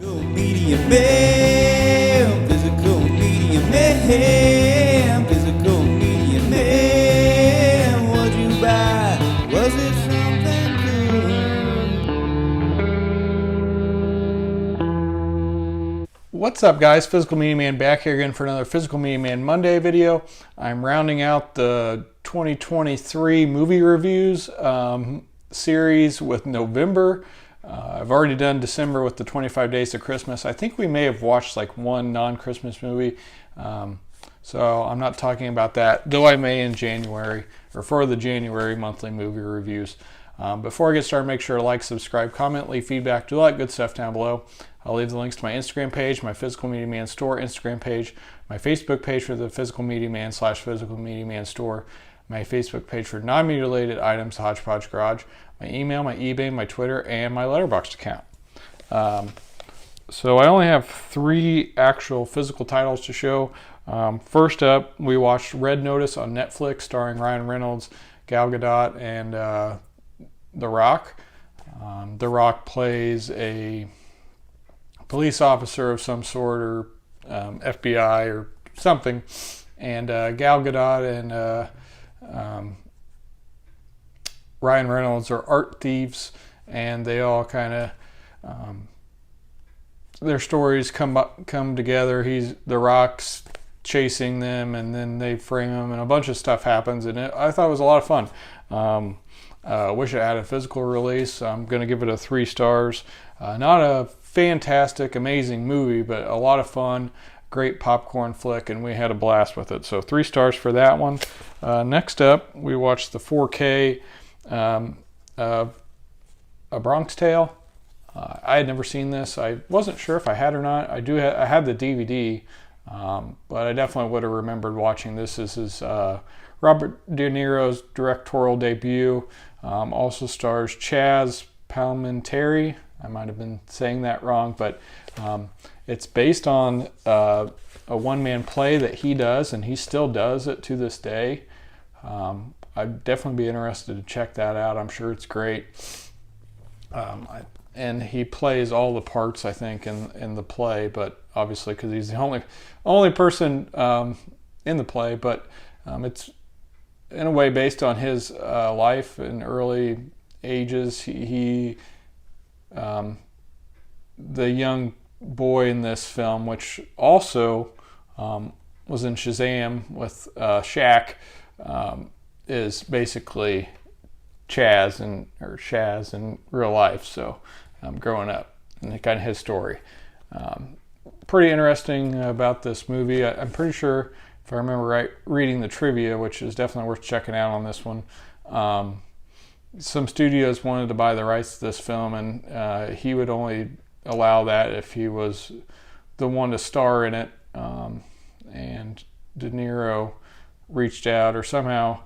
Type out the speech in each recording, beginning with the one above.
Physical media man, physical media man, physical media man. What'd you buy? Was it something good? What's up, guys? Physical Media Man back here again for another Physical Media Man Monday video. I'm rounding out the 2023 movie reviews series with November. I've already done December with the 25 Days of Christmas. I think we may have watched like one non-Christmas movie, so I'm not talking about that, though I may in January, or for the January monthly movie reviews. Before I get started, make sure to like, subscribe, comment, leave feedback, do all that good stuff down below. I'll leave the links to my Instagram page, my Physical Media Man store Instagram page, my Facebook page for the Physical Media Man / Physical Media Man store, my Facebook page for non-media related items, Hodgepodge Garage, my email, my eBay, my Twitter, and my Letterboxd account. So I only have 3 actual physical titles to show. First up, we watched Red Notice on Netflix, starring Ryan Reynolds, Gal Gadot, and The Rock. The Rock plays a police officer of some sort, or FBI or something, and Gal Gadot and Ryan Reynolds are art thieves, and they all kind of their stories come together. The Rock's chasing them, and then they frame him, and a bunch of stuff happens, and I thought it was a lot of fun. Wish it had a physical release. I'm going to give it a 3 stars. Not a fantastic, amazing movie, but a lot of fun. Great popcorn flick, and we had a blast with it. So 3 stars for that one. Next up, we watched the 4K of A Bronx Tale. I had never seen this. I wasn't sure if I had or not. I had the DVD, but I definitely would have remembered watching this. This is Robert De Niro's directorial debut. Also stars Chaz Palminteri. I might have been saying that wrong, but it's based on a one-man play that he does, and he still does it to this day. I'd definitely be interested to check that out. I'm sure it's great. And he plays all the parts, I think, in the play, but obviously because he's the only person in the play, but it's in a way based on his life in early ages. The young boy in this film, which also was in Shazam with Shaq, is basically Shaz in real life. So growing up, and kind of his story. Pretty interesting about this movie. I'm pretty sure, if I remember right, reading the trivia, which is definitely worth checking out on this one. Some studios wanted to buy the rights to this film, and he would only allow that if he was the one to star in it. And De Niro reached out, or somehow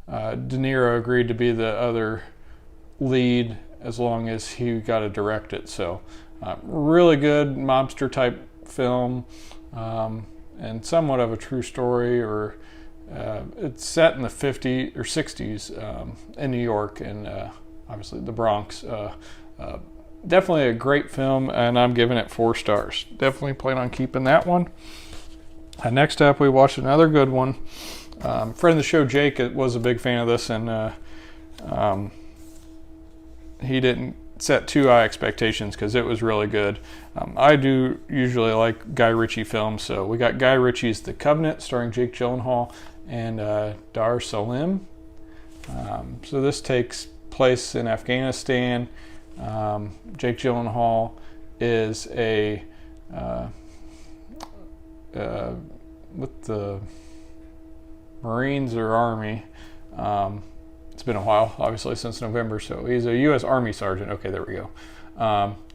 De Niro agreed to be the other lead as long as he got to direct it. So really good mobster type film, and somewhat of a true story, or it's set in the 50s or 60s in New York, and obviously the Bronx. Definitely a great film, and I'm giving it 4 stars. Definitely plan on keeping that one. Next up, we watched another good one. Friend of the show, Jake, was a big fan of this, and he didn't set too high expectations because it was really good. I do usually like Guy Ritchie films, so we got Guy Ritchie's The Covenant, starring Jake Gyllenhaal and Dar Salim. So this takes place in Afghanistan. Jake Gyllenhaal is with the Marines or Army. It's been a while, obviously, since November, so he's a U.S. Army sergeant. Okay, there we go.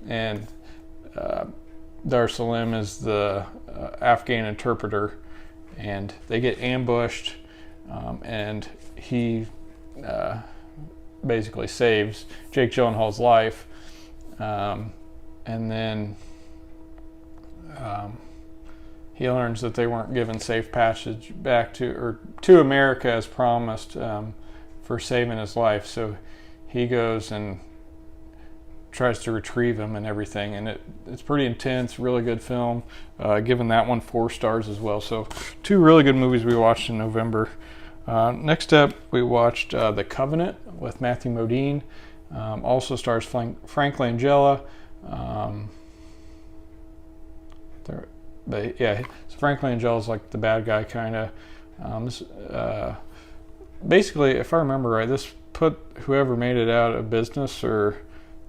And Dar Salim is the Afghan interpreter, and they get ambushed, and he basically saves Jake Gyllenhaal's life, and then he learns that they weren't given safe passage back to America as promised, for saving his life. So he goes and tries to retrieve him and everything, and it's pretty intense, really good film. Giving that one 4 stars as well. So 2 really good movies we watched in November. Next up, we watched The Covenant with Matthew Modine. Also stars Frank Langella. So Frank Langella is like the bad guy kind of. Basically, if I remember right, this put whoever made it out of business, or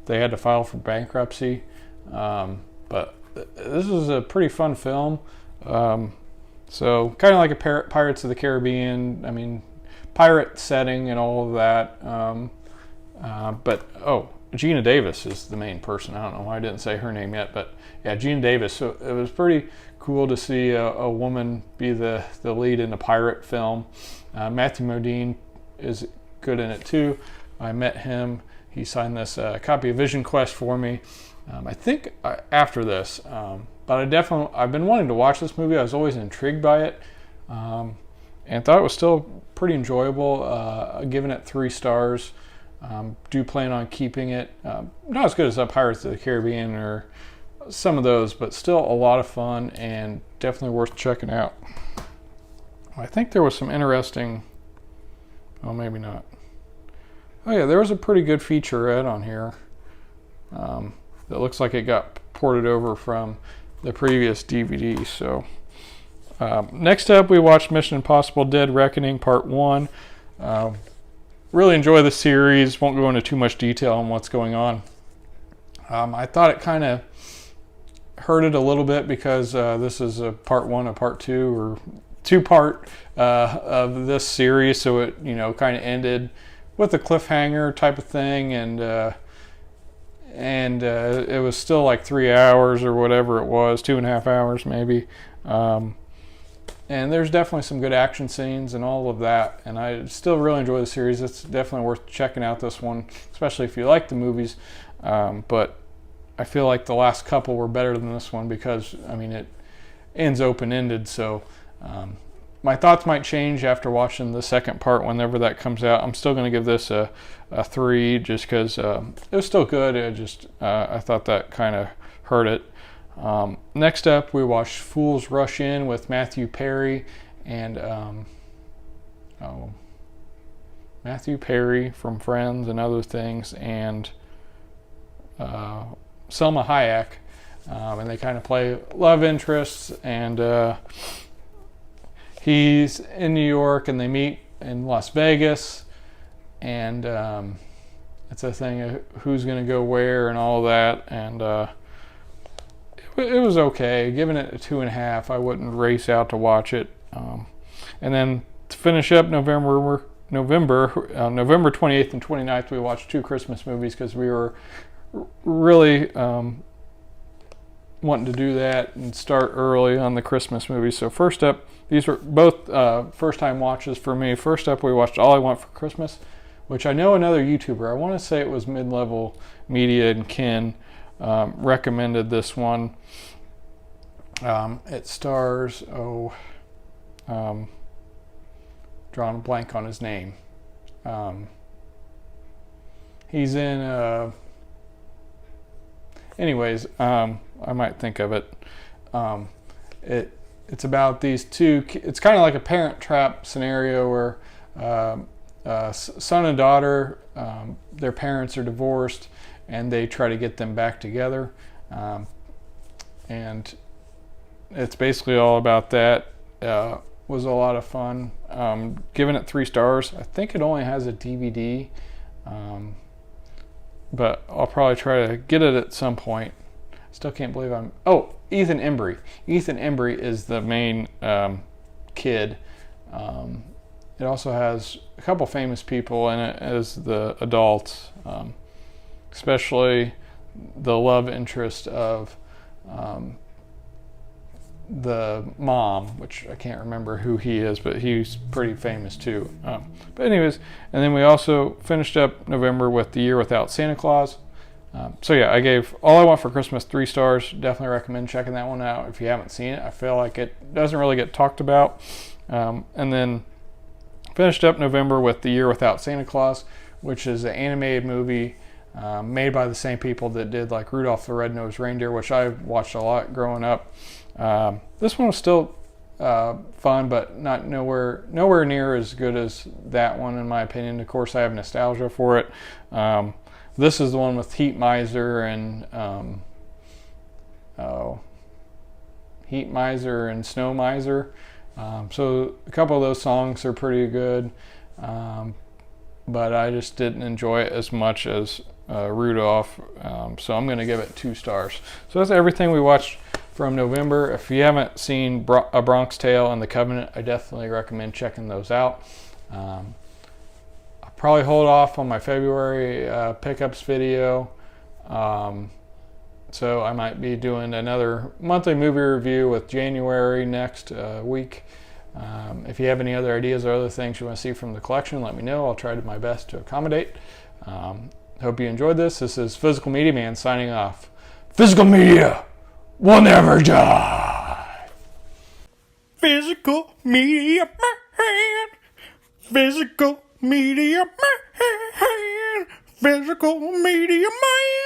they had to file for bankruptcy. But this is a pretty fun film. So kind of like a Pirates of the Caribbean. I mean, pirate setting and all of that. But Gina Davis is the main person. I don't know why I didn't say her name yet, but yeah, Gina Davis. So it was pretty cool to see a woman be the lead in a pirate film. Matthew Modine is good in it too. I met him. He signed this copy of Vision Quest for me. I think after this, but I've been wanting to watch this movie. I was always intrigued by it, and thought it was still pretty enjoyable. Giving it 3 stars. Do plan on keeping it. Not as good as Pirates of the Caribbean or some of those, but still a lot of fun and definitely worth checking out. I think there was some interesting. Oh, maybe not. Oh yeah, there was a pretty good featurette on here. That looks like it got ported over from the previous DVD. So next up, we watched Mission Impossible: Dead Reckoning Part 1. Really enjoy the series. Won't go into too much detail on what's going on. I thought it kind of hurt it a little bit because this is a part 1 of part 2, or 2-part of this series. So it kind of ended with a cliffhanger type of thing, and it was still like 3 hours or whatever it was, 2.5 hours maybe. And there's definitely some good action scenes and all of that. And I still really enjoy the series. It's definitely worth checking out, this one, especially if you like the movies. But I feel like the last couple were better than this one because, I mean, it ends open-ended. So my thoughts might change after watching the second part whenever that comes out. I'm still going to give this a 3 just because it was still good. I thought that kind of hurt it. Next up, we watched Fools Rush In with Matthew Perry and Matthew Perry from Friends and other things, and Selma Hayek, and they kind of play love interests, and he's in New York and they meet in Las Vegas, and it's a thing of who's going to go where and all that, and it was okay. Giving it a 2.5. I wouldn't race out to watch it. And then to finish up November 28th and 29th, we watched 2 Christmas movies because we were really wanting to do that and start early on the Christmas movies. So first up, these were both first-time watches for me. First up, we watched All I Want for Christmas, which I know another YouTuber, I want to say it was Mid-Level Media and Ken, recommended this one. It stars drawing a blank on his name. He's in anyways, I might think of it. It's about these two. It's kind of like a Parent Trap scenario where son and daughter, their parents are divorced, and they try to get them back together. And it's basically all about that. Was a lot of fun. Giving it 3 stars. I think it only has a DVD, but I'll probably try to get it at some point. Still can't believe Ethan Embry. Ethan Embry is the main kid. It also has a couple famous people in it as the adults, especially the love interest of the mom, which I can't remember who he is, but he's pretty famous too. But anyways, and then we also finished up November with The Year Without Santa Claus. So yeah, I gave All I Want for Christmas 3 stars. Definitely recommend checking that one out if you haven't seen it. I feel like it doesn't really get talked about. And then finished up November with The Year Without Santa Claus, which is an animated movie made by the same people that did like Rudolph the Red-Nosed Reindeer, which I watched a lot growing up. This one was still fun, but nowhere near as good as that one, in my opinion. Of course, I have nostalgia for it. This is the one with Heat Miser and Heat Miser and Snow Miser. So a couple of those songs are pretty good, but I just didn't enjoy it as much as Rudolph. So I'm going to give it 2 stars. So that's everything we watched from November. If you haven't seen A Bronx Tale and The Covenant, I definitely recommend checking those out. I'll probably hold off on my February pickups video. So I might be doing another monthly movie review with January next week. If you have any other ideas or other things you want to see from the collection, let me know. I'll try my best to accommodate. Hope you enjoyed this. This is Physical Media Man signing off. Physical Media will never die. Physical Media Man. Physical Media Man. Physical Media Man.